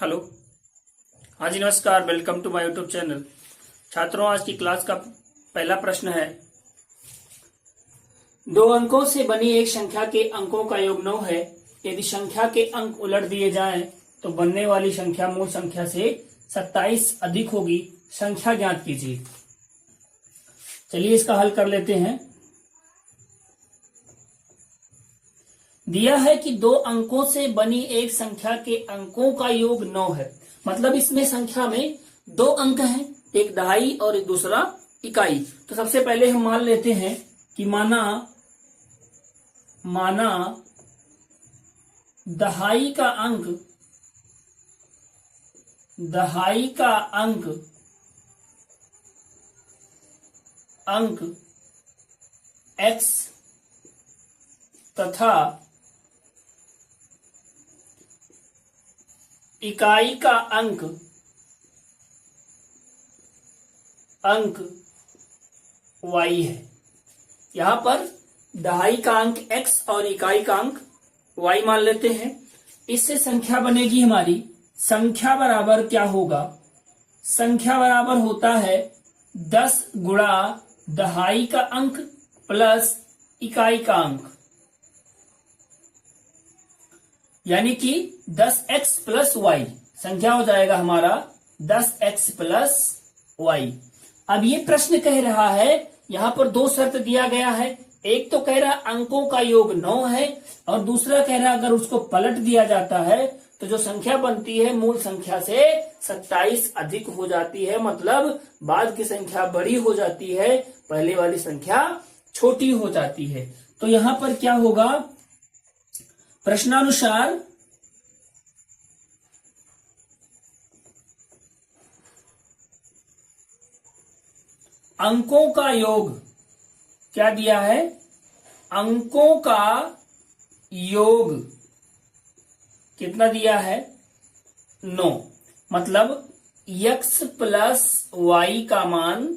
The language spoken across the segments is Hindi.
हेलो। हाँ जी, नमस्कार। Welcome to my YouTube channel. छात्रों, आज की क्लास का पहला प्रश्न है, दो अंकों से बनी एक संख्या के अंकों का योग 9 है। यदि संख्या के अंक उलट दिए जाएं तो बनने वाली संख्या मूल संख्या से 27 अधिक होगी। संख्या ज्ञात कीजिए। चलिए इसका हल कर लेते हैं। दिया है कि दो अंकों से बनी एक संख्या के अंकों का योग 9 है। मतलब इसमें संख्या में दो अंक हैं, एक दहाई और एक दूसरा इकाई। तो सबसे पहले हम मान लेते हैं कि माना दहाई का अंक x तथा इकाई का अंक y है। यहां पर दहाई का अंक x और इकाई का अंक y मान लेते हैं। इससे संख्या बनेगी हमारी। संख्या बराबर क्या होगा? संख्या बराबर होता है 10 गुणा दहाई का अंक प्लस इकाई का अंक, यानी कि 10x प्लस वाई। संख्या हो जाएगा हमारा 10x प्लस वाई। अब ये प्रश्न कह रहा है, यहां पर दो शर्त दिया गया है। एक तो कह रहा अंकों का योग 9 है और दूसरा कह रहा अगर उसको पलट दिया जाता है तो जो संख्या बनती है मूल संख्या से 27 अधिक हो जाती है। मतलब बाद की संख्या बड़ी हो जाती है, पहले वाली संख्या छोटी हो जाती है। तो यहां पर क्या होगा? प्रश्नानुसार अंकों का योग क्या दिया है? अंकों का योग कितना दिया है? 9। मतलब x प्लस वाई का मान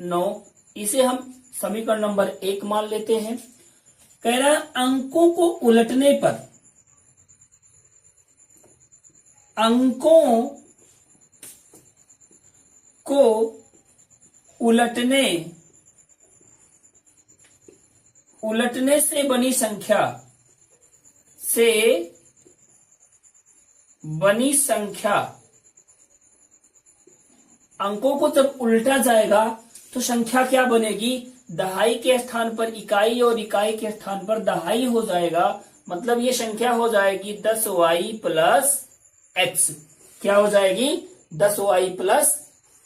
9। इसे हम समीकरण नंबर 1 मान लेते हैं। कह रहा अंकों को उलटने पर, अंकों को उलटने से बनी संख्या अंकों को जब उल्टा जाएगा तो संख्या क्या बनेगी? दहाई के स्थान पर इकाई और इकाई के स्थान पर दहाई हो जाएगा। मतलब ये संख्या हो जाएगी 10y प्लस x। क्या हो जाएगी? 10y प्लस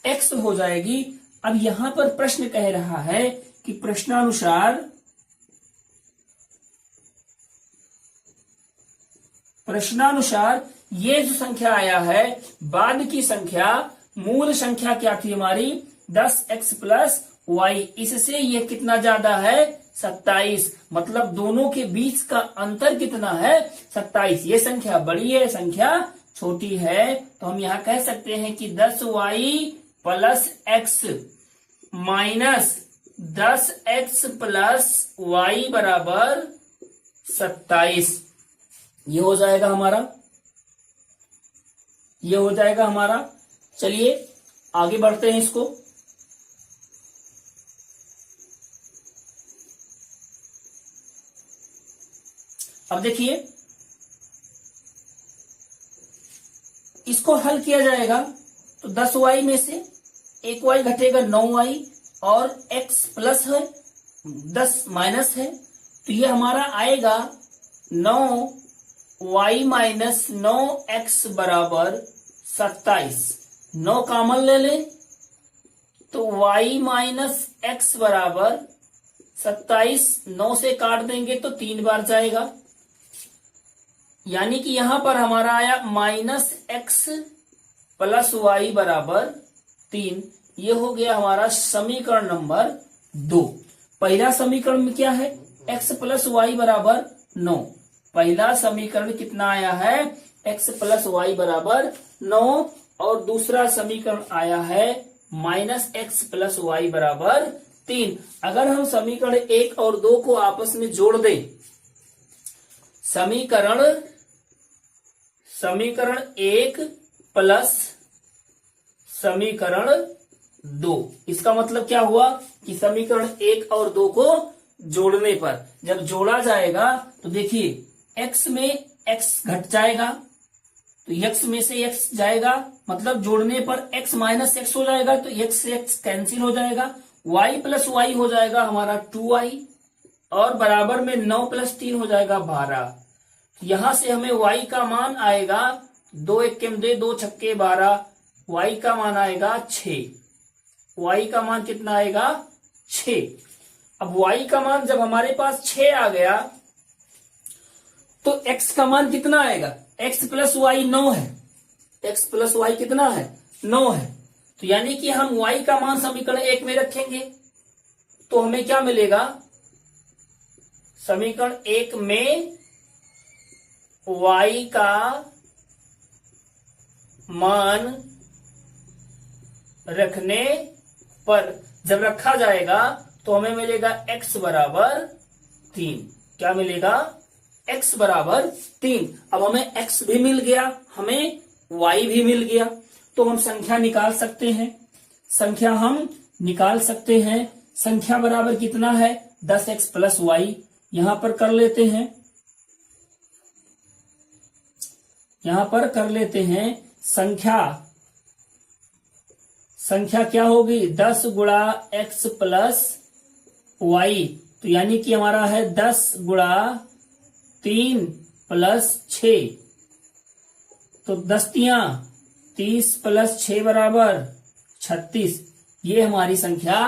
x हो जाएगी। अब यहां पर प्रश्न कह रहा है कि प्रश्नानुसार ये जो संख्या आया है, बाद की संख्या मूल संख्या क्या थी हमारी? 10x plus y। इससे ये कितना ज्यादा है? 27। मतलब दोनों के बीच का अंतर कितना है? 27। ये संख्या बड़ी है, संख्या छोटी है। तो हम यहां कह सकते हैं कि 10y plus x minus 10x plus y बराबर 27। ये हो जाएगा हमारा। चलिए आगे बढ़ते हैं इसको। अब देखिए, इसको हल किया जाएगा तो 10y में से 1y घटेगा 9y और x प्लस है 10 माइनस है, तो ये हमारा आएगा 9y माइनस 9x बराबर 27। 9 कॉमन ले लें तो y माइनस x बराबर 27। 9 से काट देंगे तो 3 बार जाएगा, यानी कि यहां पर हमारा आया माइनस x प्लस वाई बराबर 3। ये हो गया हमारा समीकरण नंबर 2। पहला समीकरण में क्या है? x प्लस वाई बराबर 9। पहला समीकरण कितना आया है? x प्लस वाई बराबर 9। और दूसरा समीकरण आया है माइनस x प्लस वाई बराबर 3। अगर हम समीकरण 1 और 2 को आपस में जोड़ दें, समीकरण 1 प्लस समीकरण 2। इसका मतलब क्या हुआ कि समीकरण 1 और 2 को जोड़ने पर, जब जोड़ा जाएगा तो देखिए x में x घट जाएगा, तो x में से x जाएगा, मतलब जोड़ने पर x माइनस एक्स हो जाएगा, तो x से x कैंसिल हो जाएगा, y प्लस वाई हो जाएगा हमारा 2y, और बराबर में 9 प्लस 3 हो जाएगा 12। यहां से हमें y का मान आएगा 2 1 दे 2 छक्के 12, y का मान आएगा 6। y का मान कितना आएगा 6। अब y का मान जब हमारे पास 6 आ गया तो x का मान कितना आएगा, x प्लस वाई 9 है, x प्लस वाई कितना है 9 है। तो यानी कि हम y का मान समीकरण 1 में रखेंगे तो हमें क्या मिलेगा, समीकरण 1 में y का मान रखने पर जब रखा जाएगा तो हमें मिलेगा x बराबर 3। क्या मिलेगा, x बराबर 3। अब हमें x भी मिल गया, हमें y भी मिल गया, तो हम संख्या निकाल सकते हैं। संख्या हम निकाल सकते हैं। संख्या बराबर कितना है 10x प्लस वाई। यहां पर कर लेते हैं, यहां पर कर लेते हैं संख्या क्या होगी 10 गुणा x प्लस वाई, तो यानी कि हमारा है 10 गुणा 3 प्लस 6, तो 10 तियां 30 प्लस 6 बराबर 36। ये हमारी संख्या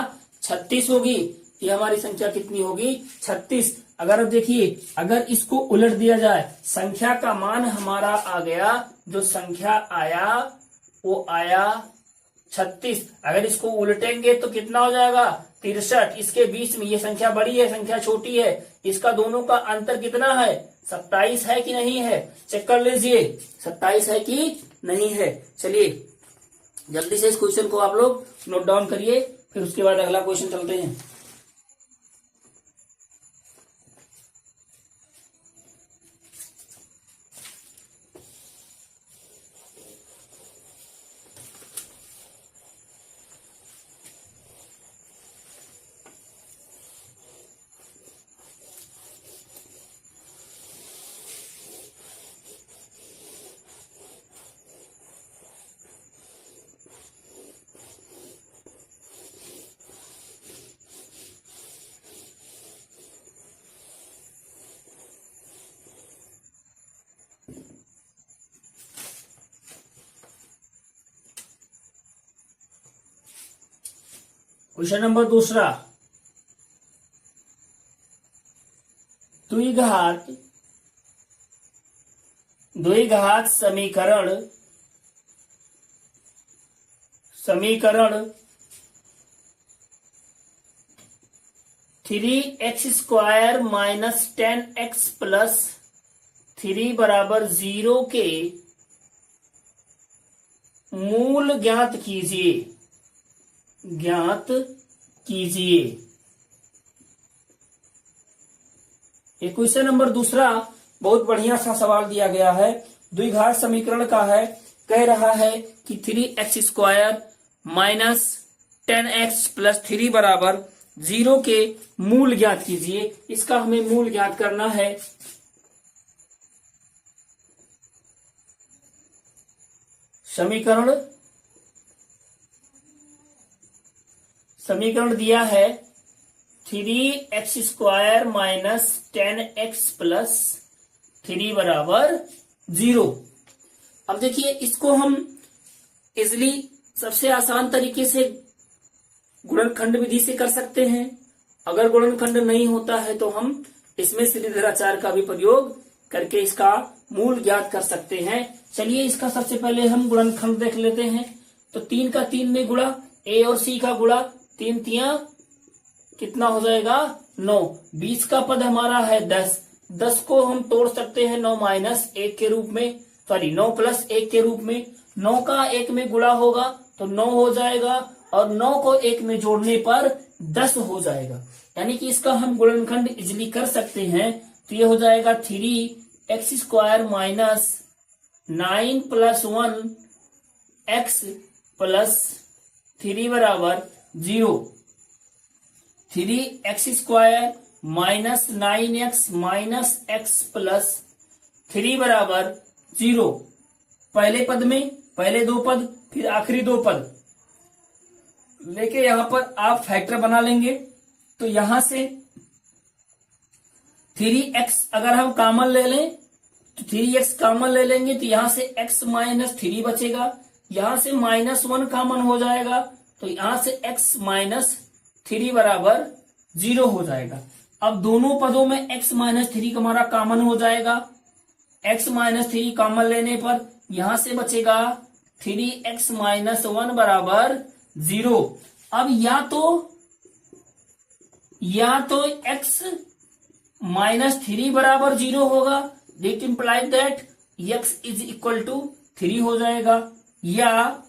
36 होगी। ये हमारी संख्या कितनी होगी 36। अगर अब देखिए, अगर इसको उलट दिया जाए, संख्या का मान हमारा आ गया, जो संख्या आया वो आया 36। अगर इसको उलटेंगे तो कितना हो जाएगा 63। इसके बीच में ये संख्या बड़ी है, संख्या छोटी है, इसका दोनों का अंतर कितना है 27 है कि नहीं है, चेक कर लीजिए 27 है कि नहीं है। चलिए जल्दी से इस क्वेश्चन को आप लोग नोट डाउन करिए, फिर उसके बाद अगला क्वेश्चन चलते हैं। क्वेश्चन नंबर 2, द्विघात समीकरण 3x² माइनस 10x प्लस 3 बराबर 0 के मूल ज्ञात कीजिए। ये क्वेश्चन नंबर 2 बहुत बढ़िया सा सवाल दिया गया है, द्विघात समीकरण का है। कह रहा है कि 3x² माइनस 10x प्लस 3 बराबर 0 के मूल ज्ञात कीजिए। इसका हमें मूल ज्ञात करना है। समीकरण दिया है 3x² माइनस 10x प्लस 3 बराबर 0। अब देखिए, इसको हम इजली सबसे आसान तरीके से गुणनखंड विधि से कर सकते हैं। अगर गुणनखंड नहीं होता है तो हम इसमें श्रीधराचार्य का भी प्रयोग करके इसका मूल ज्ञात कर सकते हैं। चलिए इसका सबसे पहले हम गुणनखंड देख लेते हैं। तो 3 का 3 में गुणा, a और c का गुणा, 3 तियां कितना हो जाएगा 9। 20 का पद हमारा है 10। 10 को हम तोड़ सकते हैं 9 माइनस 1 के रूप में, सॉरी 9 प्लस 1 के रूप में। 9 का 1 में गुणा होगा तो 9 हो जाएगा, और 9 को 1 में जोड़ने पर 10 हो जाएगा। यानी कि इसका हम गुणनखंड इजिली कर सकते हैं। तो ये हो जाएगा 3x² minus 9 plus 1 x plus 3 बराबर 0। 3x² minus 9x minus x plus 3 बराबर 0। पहले पद में पहले दो पद फिर आखिरी दो पद लेके यहां पर आप फैक्टर बना लेंगे। तो यहां से 3x अगर हम कॉमन ले लें तो 3x कॉमन ले लेंगे तो यहां से x माइनस 3 बचेगा। यहां से -1 कॉमन हो जाएगा तो यहां से x माइनस 3 बराबर 0 हो जाएगा। अब दोनों पदों में x माइनस 3 हमारा कॉमन हो जाएगा। x माइनस 3 कॉमन लेने पर यहां से बचेगा 3x माइनस 1 बराबर 0। अब या तो x माइनस 3 बराबर 0 होगा, it implies that x is equal to 3 हो जाएगा, या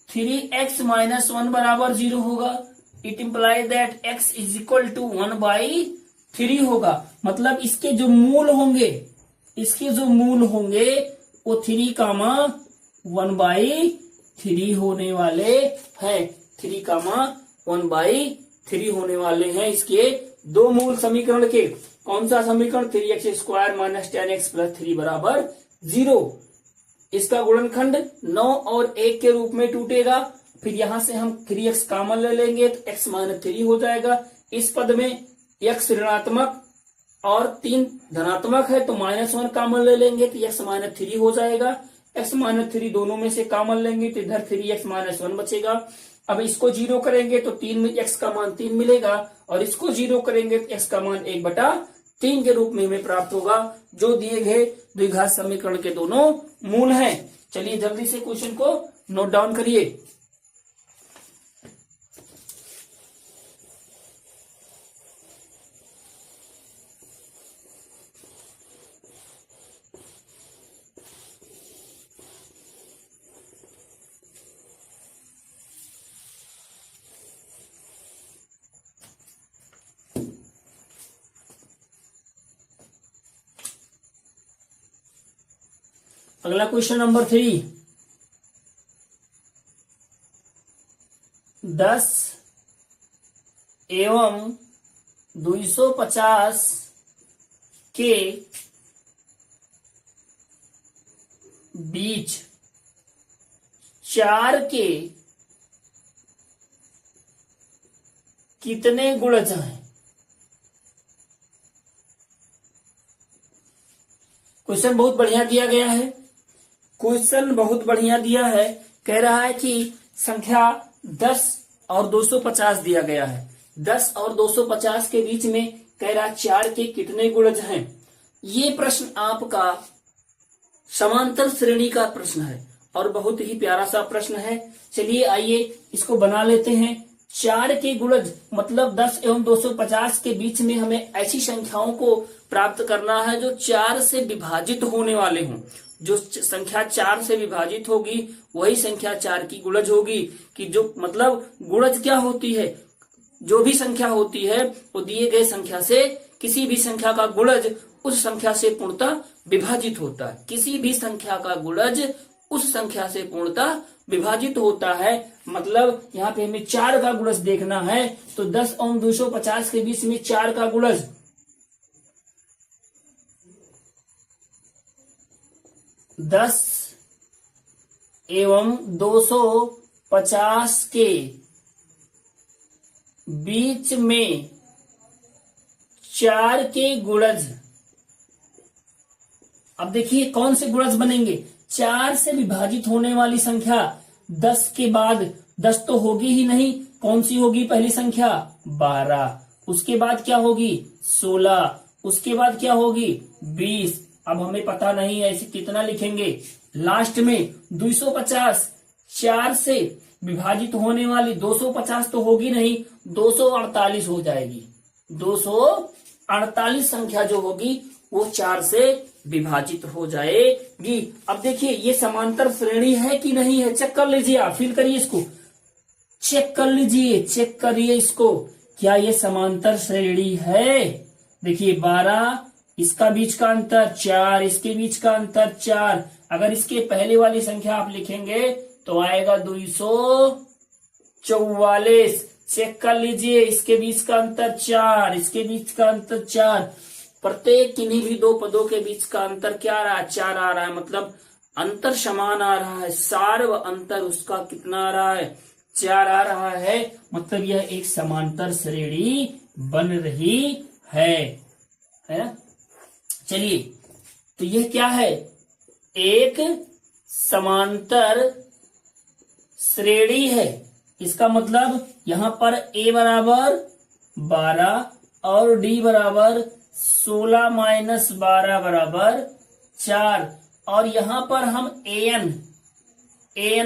3x माइनस 1 बराबर 0 होगा, it implies that x is equal to 1/3 होगा। मतलब इसके जो मूल होंगे वो 3, 1/3 होने वाले हैं। 3, 1/3 होने वाले हैं इसके दो मूल समीकरण के। कौन सा समीकरण? 3x² माइनस 10x प्लस 3 बराबर 0। इसका गुणनखंड 9 और 1 के रूप में टूटेगा। फिर यहां से हम 3x कॉमन ले लेंगे तो x माइनस 3 हो जाएगा। इस पद में x ऋणात्मक और 3 धनात्मक है तो -1 कॉमन ले लेंगे तो x माइनस 3 हो जाएगा। x माइनस 3 दोनों में से कॉमन लेंगे तो इधर 3x माइनस 1 बचेगा। अब इसको 0 करेंगे तो 3 में x का मान 3 मिलेगा और इसको 0 करेंगे तो x का मान 1/3 के रूप में हमें प्राप्त होगा, जो दिए गए द्विघात समीकरण के दोनों मूल हैं। चलिए जल्दी से क्वेश्चन को नोट डाउन करिए। अगला क्वेश्चन नंबर 3, 10 एवं 250 के बीच 4 के कितने गुणज हैं? क्वेश्चन बहुत बढ़िया दिया गया है। कह रहा है कि संख्या 10 और 250 दिया गया है। 10 और 250 के बीच में कह रहा है 4 के कितने गुणज हैं। ये प्रश्न आपका समांतर श्रेणी का प्रश्न है और बहुत ही प्यारा सा प्रश्न है। चलिए आइए इसको बना लेते हैं। 4 के गुणज मतलब 10 एवं 250 के बीच में हमें ऐसी संख्याओं को प्राप्त करना है जो 4 से विभाजित होने वाले हों। जो संख्या 4 से विभाजित होगी वही संख्या 4 की गुणज होगी। कि जो मतलब गुणज क्या होती है? जो भी संख्या होती है वो दिए गए संख्या से किसी भी संख्या का गुणज उस संख्या से पूर्णतः विभाजित होता है। किसी भी संख्या का गुणज उस संख्या से पूर्णतः विभाजित होता है। मतलब यहाँ पे हमें 4 का गुणज देखना है तो 10 और 250 के बीच में 4 का गुणज 10 एवं 250 के बीच में 4 के गुणज। अब देखिए कौन से गुणज बनेंगे। 4 से विभाजित होने वाली संख्या 10 के बाद 10 तो होगी ही नहीं। कौन सी होगी पहली संख्या? 12। उसके बाद क्या होगी? 16। उसके बाद क्या होगी? 20। अब हमें पता नहीं है ऐसे कितना लिखेंगे। लास्ट में 250 4 से विभाजित होने वाली 250 तो होगी नहीं, 248 हो जाएगी। 248 संख्या जो होगी वो 4 से विभाजित हो जाएगी। अब देखिए ये समांतर श्रेणी है कि नहीं है, चेक कर लीजिए। आप फिल करिए इसको, चेक कर लीजिए, चेक करिए इसको, क्या ये समांतर श्रेणी है। देखिए 12 इसका बीच का अंतर 4, इसके बीच का अंतर 4। अगर इसके पहले वाली संख्या आप लिखेंगे तो आएगा 244। चेक कर लीजिए, इसके बीच का अंतर 4, इसके बीच का अंतर 4। प्रत्येक किन्हीं भी दो पदों के बीच का अंतर क्या आ रहा है? 4 आ रहा है, मतलब अंतर समान आ रहा है। सार्व अंतर उसका कितना आ रहा है? 4 आ रहा है, मतलब यह एक समांतर श्रेणी बन रही है ना? चलिए, तो यह क्या है? एक समांतर श्रेणी है। इसका मतलब यहां पर a बराबर 12 और d बराबर 16 माइनस 12 बराबर 4। और यहां पर हम an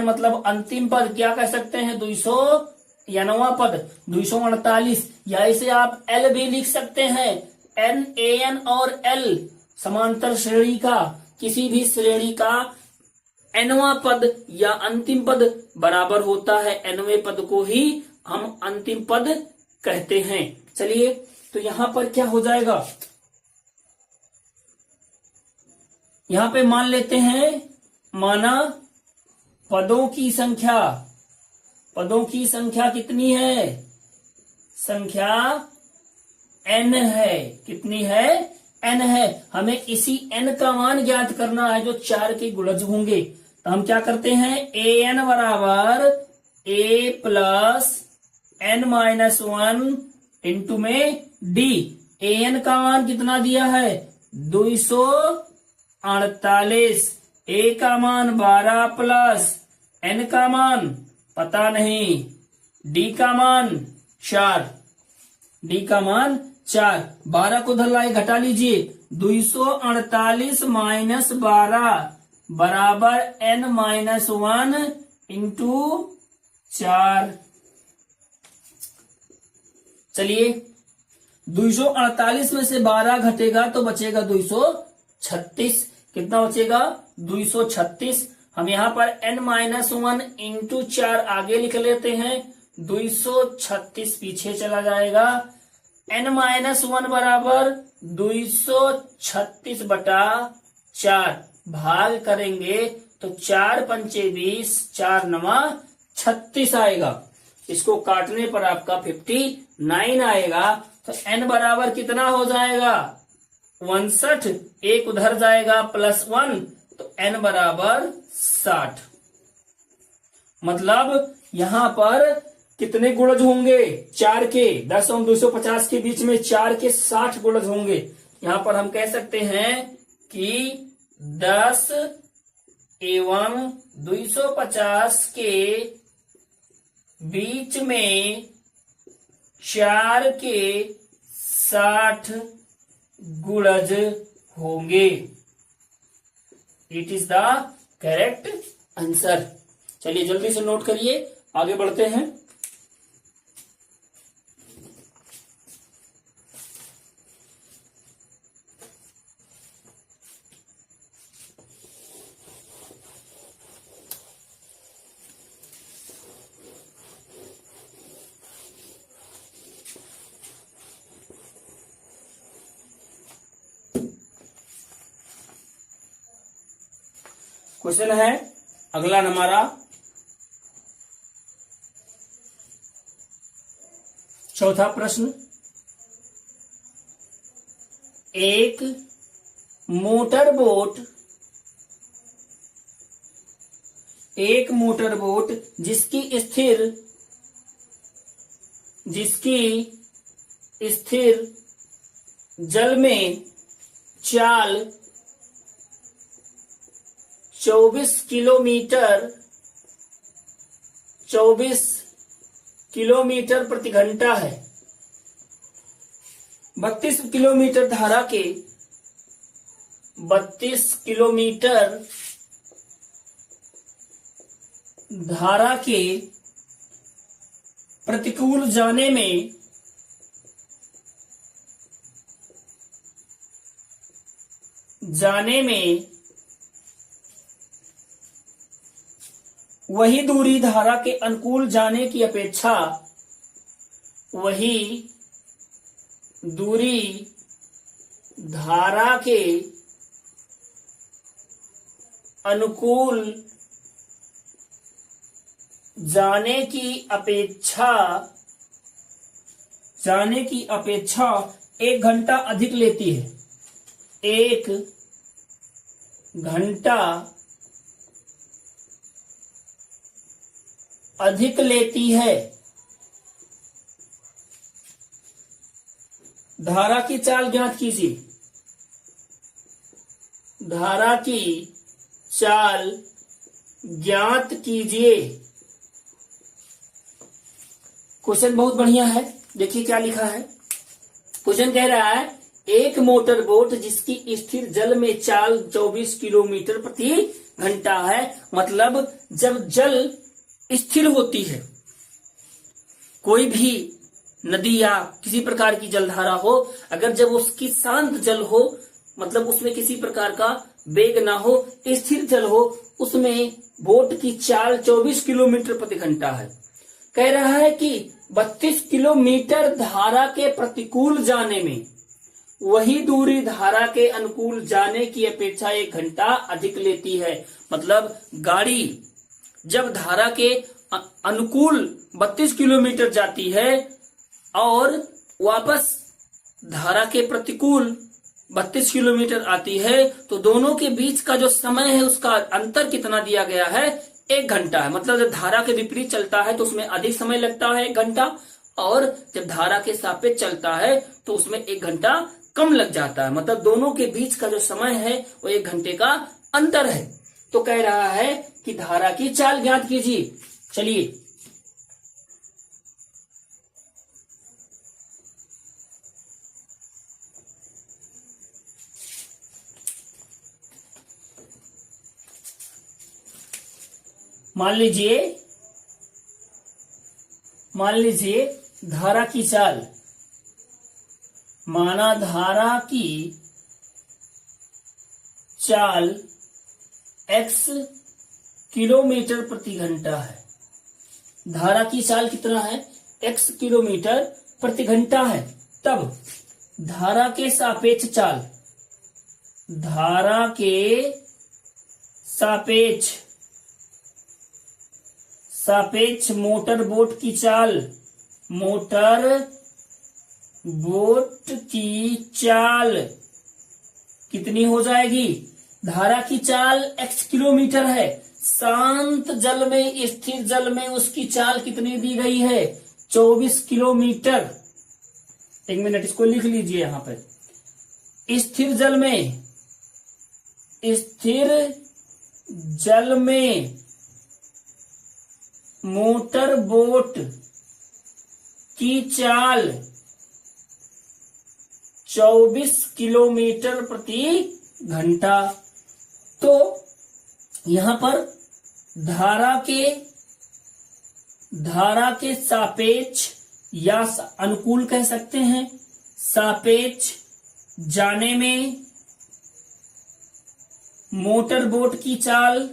मतलब अंतिम पद क्या कह सकते हैं? 291वां पद 248, या इसे आप l भी लिख सकते हैं। an और l समांतर श्रेणी का, किसी भी श्रेणी का nवां पद या अंतिम पद बराबर होता है। nवें पद को ही हम अंतिम पद कहते हैं। चलिए, तो यहां पर क्या हो जाएगा? यहां पे मान लेते हैं, माना पदों की संख्या, पदों की संख्या कितनी है? संख्या n है। कितनी है? n है। हमें इसी n का मान ज्ञात करना है जो 4 के गुणज होंगे। तो हम क्या करते हैं? an बराबर a plus n minus 1 into में d। an का मान कितना दिया है? 248। a का मान 12 प्लस n का मान पता नहीं, d का मान 4, d का मान 4। 12 को उधर लाए, घटा लीजिए। 248 माइनस 12 बराबर n माइनस 1 इंटू 4। चलिए, 248 में से 12 घटेगा तो बचेगा 236। कितना बचेगा? 236। हम यहाँ पर n माइनस 1 इंटू 4 आगे लिख लेते हैं, 236 पीछे चला जाएगा। n माइनस 1 बराबर 236 बटा 4, भाग करेंगे तो 4 पंचे 20, 4 नवा 36 आएगा। इसको काटने पर आपका 59 आएगा। तो n बराबर कितना हो जाएगा? 59। एक उधर जाएगा प्लस 1, तो n बराबर 60। मतलब यहां पर कितने गुणज होंगे? 4 के। 10 और 250 के बीच में 4 के 60 गुणज होंगे। यहां पर हम कह सकते हैं कि 10 एवं 250 के बीच में 4 के 60 गुणज होंगे। It is the correct answer. चलिए जल्दी से नोट करिए, आगे बढ़ते हैं। क्वेश्चन है अगला हमारा, चौथा प्रश्न। एक मोटर बोट जिसकी स्थिर जल में चाल 24 किलोमीटर प्रति घंटा है। 32 किलोमीटर धारा के 32 किलोमीटर धारा के प्रतिकूल जाने में वही दूरी धारा के अनुकूल जाने की अपेक्षा वही दूरी धारा के अनुकूल जाने की अपेक्षा 1 घंटा अधिक लेती है। 1 घंटा अधिक लेती है। धारा की चाल ज्ञात कीजिए। धारा की चाल ज्ञात कीजिए। क्वेश्चन बहुत बढ़िया है। देखिए क्या लिखा है। क्वेश्चन कह रहा है एक मोटर बोट जिसकी स्थिर जल में चाल 24 किलोमीटर प्रति घंटा है। मतलब जब जल स्थिर होती है, कोई भी नदी या किसी प्रकार की जलधारा हो, अगर जब उसकी शांत जल हो, मतलब उसमें किसी प्रकार का वेग ना हो, स्थिर जल हो, उसमें बोट की चाल 24 किलोमीटर प्रति घंटा है। कह रहा है कि 32 किलोमीटर धारा के प्रतिकूल जाने में वही दूरी धारा के अनुकूल जाने की अपेक्षा 1 घंटा अधिक लेती है। मतलब गाड़ी जब धारा के अनुकूल 32 किलोमीटर जाती है और वापस धारा के प्रतिकूल 32 किलोमीटर आती है, तो दोनों के बीच का जो समय है उसका अंतर कितना दिया गया है? 1 घंटा है। मतलब जब धारा के विपरीत चलता है तो उसमें अधिक समय लगता है 1 घंटा, और जब धारा के सापेक्ष चलता है तो उसमें 1 घंटा कम लग जाता है। मतलब दोनों के बीच का जो समय है वो 1 घंटे का अंतर है। तो कह रहा है कि धारा की चाल ज्ञात कीजिए। चलिए मान लीजिए धारा की चाल, माना धारा की चाल x किलोमीटर प्रति घंटा है। धारा की चाल कितना है? x किलोमीटर प्रति घंटा है। तब धारा के सापेक्ष चाल, धारा के सापेक्ष मोटर बोट की चाल, मोटर बोट की चाल कितनी हो जाएगी? धारा की चाल x किलोमीटर है, शांत जल में, स्थिर जल में उसकी चाल कितनी दी गई है? 24 किलोमीटर। 1 मिनट इसको लिख लीजिए यहां पर। स्थिर जल में मोटर बोट की चाल 24 किलोमीटर प्रति घंटा। तो यहां पर धारा के सापेक्ष या अनुकूल कह सकते हैं, सापेक्ष जाने में मोटर बोट की चाल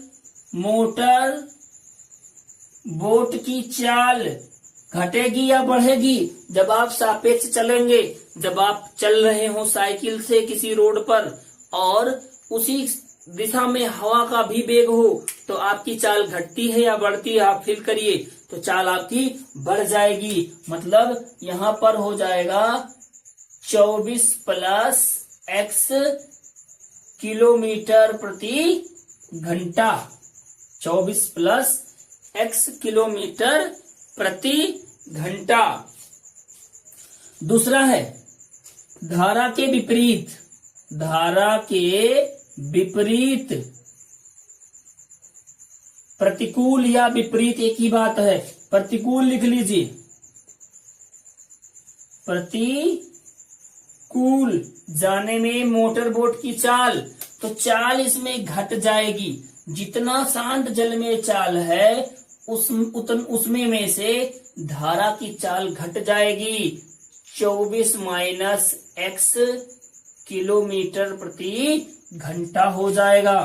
घटेगी या बढ़ेगी? जब आप सापेक्ष चलेंगे, जब आप चल रहे हो साइकिल से किसी रोड पर और उसी दिशा में हवा का भी वेग हो, तो आपकी चाल घटती है या बढ़ती है? आप फील करिए, तो चाल आपकी बढ़ जाएगी। मतलब यहां पर हो जाएगा 24 प्लस x किलोमीटर प्रति घंटा। 24 प्लस x किलोमीटर प्रति घंटा। दूसरा है धारा के विपरीत, प्रतिकूल या विपरीत एक ही बात है। प्रतिकूल लिख लीजिए। प्रतिकूल जाने में मोटर बोट की चाल, तो चाल इसमें घट जाएगी। जितना शांत जल में चाल है उसमें में से धारा की चाल घट जाएगी। 24 माइनस x किलोमीटर प्रति घंटा हो जाएगा।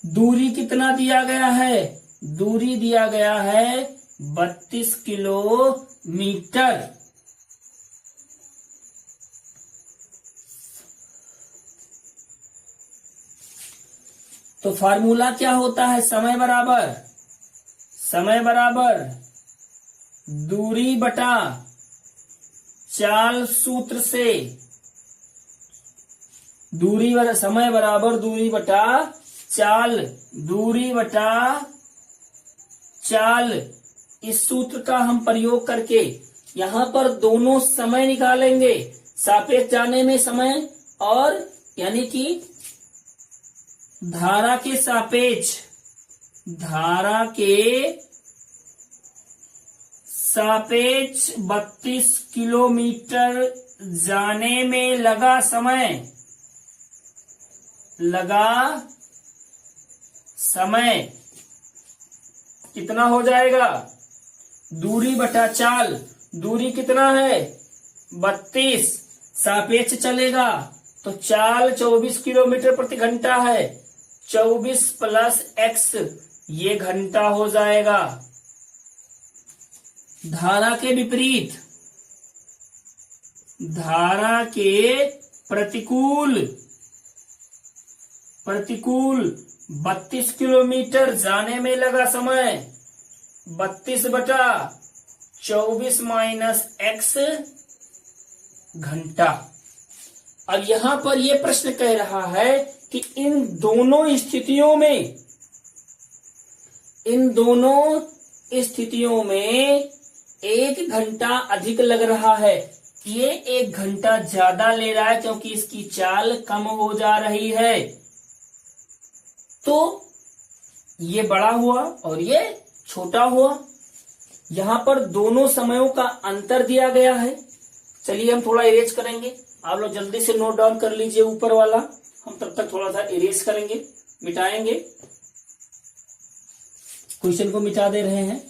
दूरी कितना दिया गया है? दूरी दिया गया है 32 किलोमीटर। तो फार्मूला क्या होता है, समय बराबर दूरी बटा चाल सूत्र से, समय बराबर दूरी बटा चाल, इस सूत्र का हम प्रयोग करके यहां पर दोनों समय निकालेंगे, सापेक्ष जाने में समय और यानी कि धारा के सापेक्ष 32 किलोमीटर जाने में लगा समय कितना हो जाएगा, दूरी बटा चाल, दूरी कितना है 32, सापेक्ष चलेगा तो चाल 24 किलोमीटर प्रति घंटा है, 24 प्लस x ये घंटा हो जाएगा। धारा के विपरीत, धारा के प्रतिकूल 32 किलोमीटर जाने में लगा समय 32 बटा 24 माइनस x घंटा। अब यहां पर यह प्रश्न कह रहा है कि इन दोनों स्थितियों में 1 घंटा अधिक लग रहा है, ये 1 घंटा ज्यादा ले रहा है क्योंकि इसकी चाल कम हो जा रही है, तो ये बड़ा हुआ और ये छोटा हुआ। यहां पर दोनों समयों का अंतर दिया गया है। चलिए हम थोड़ा इरेज करेंगे, आप लोग जल्दी से नोट डाउन कर लीजिए ऊपर वाला, हम तब तक थोड़ा सा इरेज करेंगे, मिटाएंगे, क्वेश्चन को मिटा दे रहे हैं।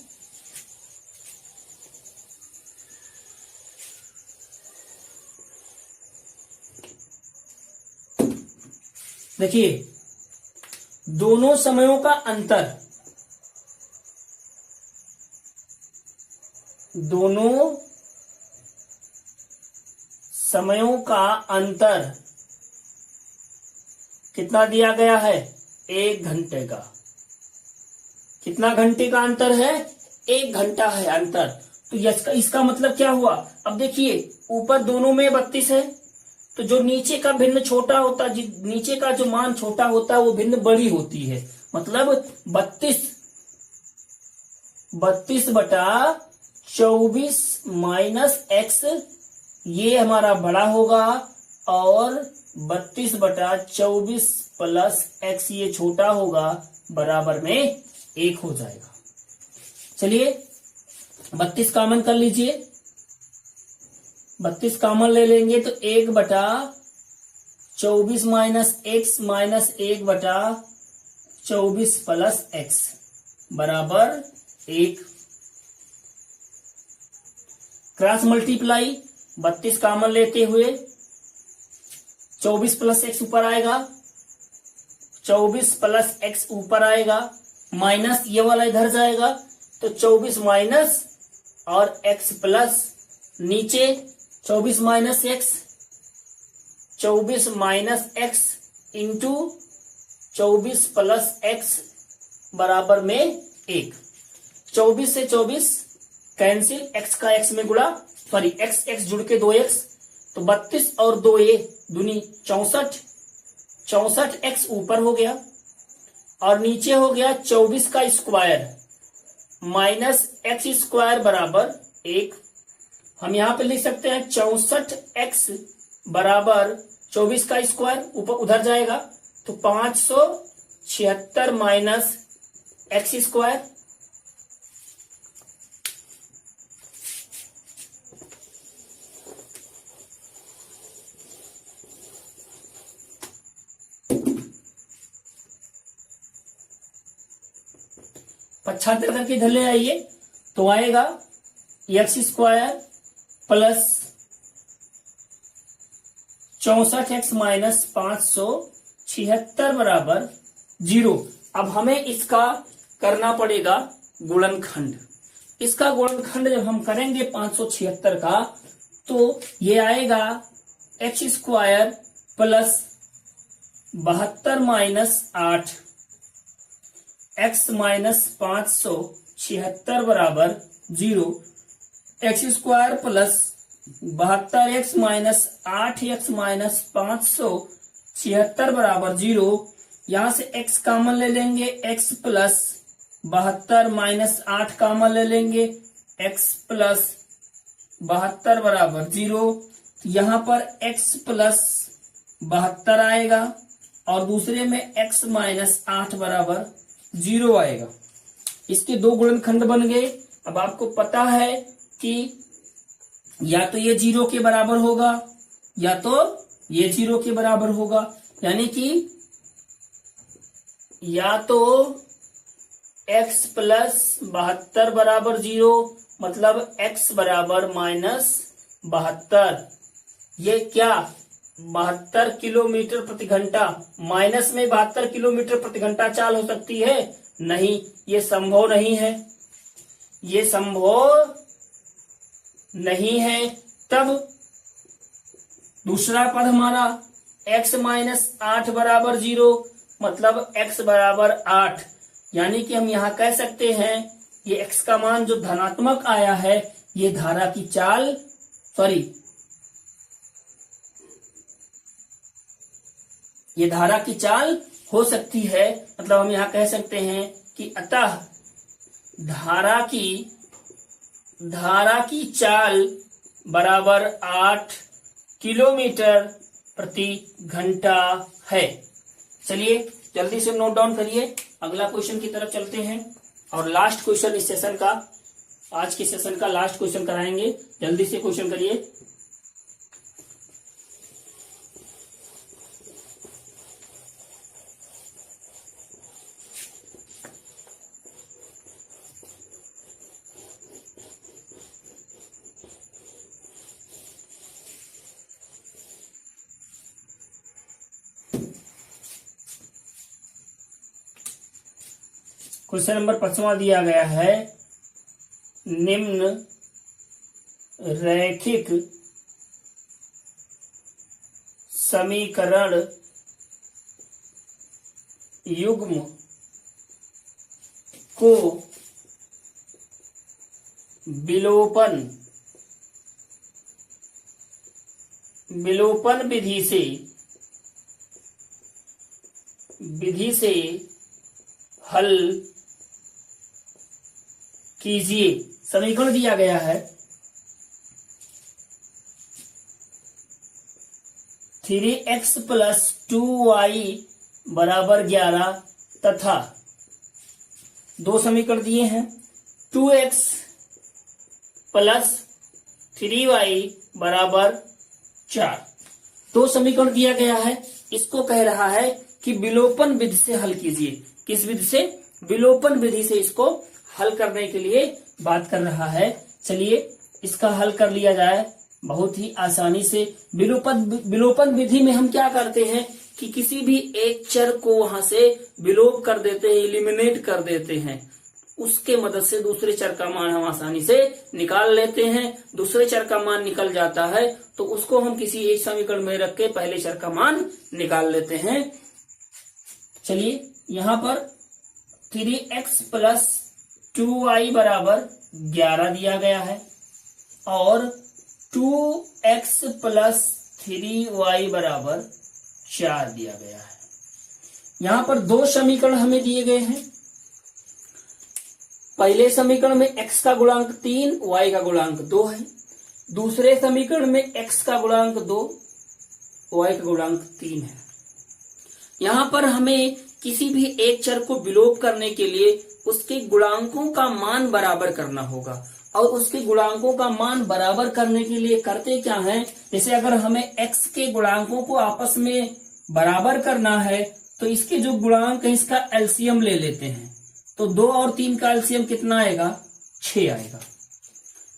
देखिए दोनों समयों का अंतर, कितना दिया गया है, 1 घंटे का। कितना घंटे का अंतर है, 1 घंटा है अंतर। तो इसका मतलब क्या हुआ, अब देखिए ऊपर दोनों में 32 है, तो जो नीचे का भिन्न छोटा होता, नीचे का जो मान छोटा होता है वो भिन्न बड़ी होती है, मतलब 32 बटा 24 माइनस x ये हमारा बड़ा होगा और 32 बटा 24 प्लस x ये छोटा होगा, बराबर में 1 हो जाएगा। चलिए 32 कॉमन कर लीजिए, 32 कॉमन ले लेंगे तो 1 बटा 24 माइनस x माइनस 1 बटा 24 प्लस x बराबर 1। क्रॉस मल्टीप्लाई 32 कॉमन लेते हुए 24 प्लस x ऊपर आएगा, 24 प्लस x ऊपर आएगा, माइनस ये वाला इधर जाएगा तो 24 माइनस और x प्लस, नीचे 24 minus x, 24 minus x into 24 plus x बराबर में 1। 24 से 24 कैंसिल, x का x में गुणा, सॉरी x जुड़ के 2x, तो 32 और 2 ये दूनी 64, 64x ऊपर हो गया और नीचे हो गया 24 का स्क्वायर माइनस x स्क्वायर बराबर 1। हम यहां पे लिख सकते हैं 64x बराबर 24 का स्क्वायर, ऊपर उधर जाएगा तो 576 माइनस x स्क्वायर, पचहत्तर करके इधर ले आइए तो आएगा x square plus 64x minus 576 बराबर 0। अब हमें इसका करना पड़ेगा गुणनखंड। इसका गुणनखंड जब हम करेंगे 576 का तो ये आएगा x square plus 72 minus 8 x minus 576 बराबर 0, x square plus 72x minus 8x minus 576 बराबर 0। यहां से x कॉमन ले लेंगे, x प्लस 72 माइनस 8 कॉमन ले लेंगे, x प्लस 72 बराबर 0। यहां पर x प्लस 72 आएगा और दूसरे में x माइनस 8 बराबर 0 आएगा। इसके दो गुणनखंड बन गए। अब आपको पता है कि या तो ये 0 के बराबर होगा या तो ये 0 के बराबर होगा, यानी कि या तो x प्लस 72 बराबर 0 मतलब x बराबर माइनस 72। ये क्या 72 किलोमीटर प्रति घंटा, माइनस में 72 किलोमीटर प्रति घंटा चाल हो सकती है? नहीं, ये संभव नहीं है, ये संभव नहीं है। तब दूसरा पद हमारा x माइनस 8 बराबर 0 मतलब x बराबर 8, यानी कि हम यहां कह सकते हैं ये x का मान जो धनात्मक आया है ये धारा की चाल ये धारा की चाल हो सकती है। मतलब हम यहां कह सकते हैं कि अतः धारा की चाल बराबर 8 किलोमीटर प्रति घंटा है। चलिए जल्दी से नोट डाउन करिए, अगला क्वेश्चन की तरफ चलते हैं और लास्ट क्वेश्चन इस सेशन का, आज के सेशन का लास्ट क्वेश्चन कराएंगे। जल्दी से क्वेश्चन करिए। क्वेश्चन नंबर 5वां दिया गया है, निम्न रैखिक समीकरण युग्म को विलोपन विधि से हल कीजिए। समीकरण दिया गया है 3x प्लस 2y बराबर 11 तथा दो समीकरण दिए हैं 2x प्लस 3y बराबर 4। दो समीकरण दिया गया है, इसको कह रहा है कि विलोपन विधि से हल कीजिए। किस विधि से? विलोपन विधि से इसको हल करने के लिए बात कर रहा है। चलिए इसका हल कर लिया जाए बहुत ही आसानी से। विलोपन विधि में हम क्या करते हैं कि किसी भी एक चर को वहां से विलोप कर देते हैं, एलिमिनेट कर देते हैं। उसके मदद से दूसरे चर का मान हम आसानी से निकाल लेते हैं। दूसरे चर का मान निकल जाता है तो उसको हम किसी एक समीकरण में रख के पहले चर का मान निकाल लेते हैं। चलिए यहाँ पर 3x प्लस 2y बराबर 11 दिया गया है और 2x प्लस 3y बराबर 4 दिया गया है। यहाँ पर दो समीकरण हमें दिए गए हैं। पहले समीकरण में x का गुणांक 3, y का गुणांक 2 है। दूसरे समीकरण में x का गुणांक 2, y का गुणांक 3 है। यहाँ पर हमें किसी भी एक चर को विलोप करने के लिए उसके गुणांकों का मान बराबर करना होगा और उसके गुणांकों का मान बराबर करने के लिए करते क्या है, जैसे अगर हमें x के गुणांकों को आपस में बराबर करना है तो इसके जो गुणांक है इसका एलसीएम ले लेते हैं। तो 2 और 3 का एलसीएम कितना आएगा? 6 आएगा।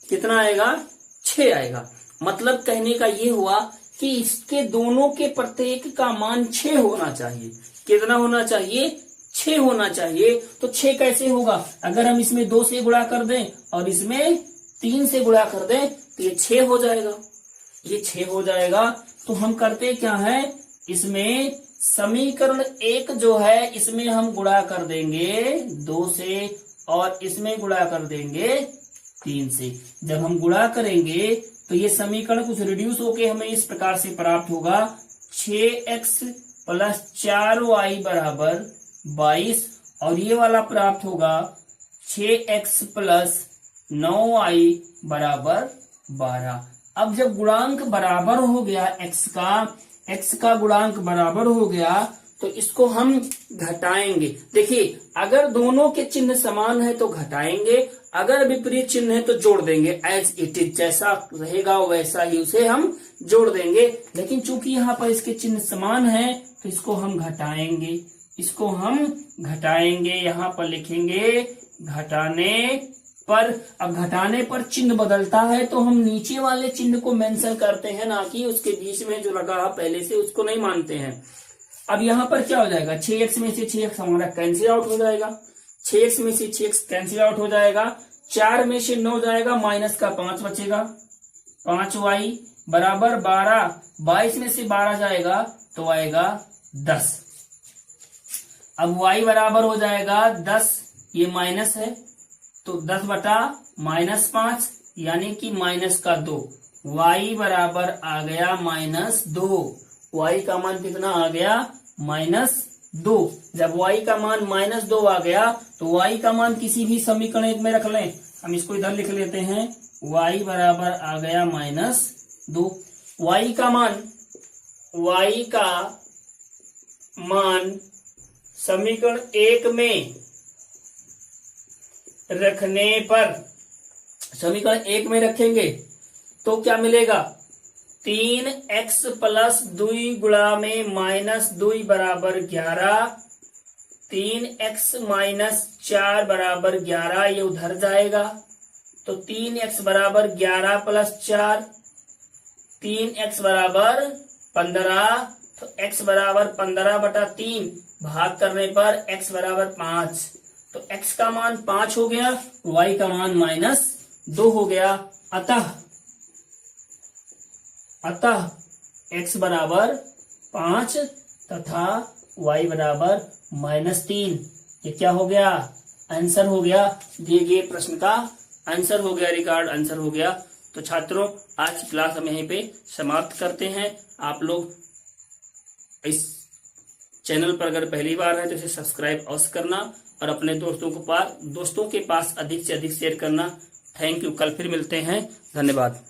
कितना आएगा? 6 आएगा। मतलब कहने का ये हुआ कि इसके दोनों के प्रत्येक का मान 6 होना चाहिए। कितना होना चाहिए? 6 होना चाहिए। तो 6 कैसे होगा? अगर हम इसमें 2 से गुणा कर दें और इसमें 3 से गुणा कर दें तो ये 6 हो जाएगा। ये 6 हो जाएगा। तो हम करते क्या है, इसमें समीकरण 1 जो है इसमें हम गुणा कर देंगे 2 से और इसमें गुणा कर देंगे 3 से। जब हम गुणा करेंगे तो ये समीकरण कुछ रिड्यूस होके हमें इस प्रकार से प्राप्त होगा 6x प्लस 4y बराबर 22 और ये वाला प्राप्त होगा 6x प्लस 9y बराबर 12। अब जब गुणांक बराबर हो गया x का गुणांक बराबर हो गया तो इसको हम घटाएंगे। देखिए अगर दोनों के चिन्ह समान है तो घटाएंगे, अगर विपरीत चिन्ह है तो जोड़ देंगे। एज इट इज जैसा रहेगा वैसा ही उसे हम जोड़ देंगे। लेकिन चूंकि यहाँ पर इसके चिन्ह समान है तो इसको हम घटाएंगे, इसको हम घटाएंगे। यहाँ पर लिखेंगे घटाने पर। अब घटाने पर चिन्ह बदलता है तो हम नीचे वाले चिन्ह को मेंशन करते हैं, ना कि उसके बीच में जो लगा पहले से उसको नहीं मानते हैं। अब यहाँ पर क्या हो जाएगा, 6x में से 6x हमारा कैंसिल आउट हो जाएगा, 6x में से 6x कैंसिल आउट हो जाएगा, 4 में से 9 जाएगा, माइनस का 5 बचेगा, 5y बराबर 12, 22 में से 12 जाएगा तो आएगा 10। अब y बराबर हो जाएगा 10, ये माइनस है तो 10 बटा -5 यानी कि माइनस का 2, y बराबर आ गया -2। y का मान कितना आ गया -2। जब y का मान -2 आ गया तो y का मान किसी भी समीकरण एक में रख लें। हम इसको इधर लिख लेते हैं, y बराबर आ गया -2। y का मान समीकरण 1 में रखने पर, समीकरण 1 में रखेंगे तो क्या मिलेगा, 3x प्लस 2 गुणा में -2 बराबर 11, 3x माइनस 4 बराबर 11, ये उधर जाएगा तो 3x बराबर 11 प्लस 4, 3x बराबर 15, तो x बराबर 15 बटा 3, भाग करने पर x बराबर 5, तो x का मान 5 हो गया, y का मान -2 हो गया। अतः x बराबर 5 तथा y बराबर -3। ये क्या हो गया, आंसर हो गया, दिए गए प्रश्न का आंसर हो गया, रिकॉर्ड आंसर हो गया। तो छात्रों आज की क्लास हम यहीं पे समाप्त करते हैं। आप लोग इस चैनल पर अगर पहली बार है तो इसे सब्सक्राइब अवश्य करना और अपने दोस्तों के पास अधिक से अधिक शेयर करना। Thank you. कल फिर मिलते हैं। धन्यवाद।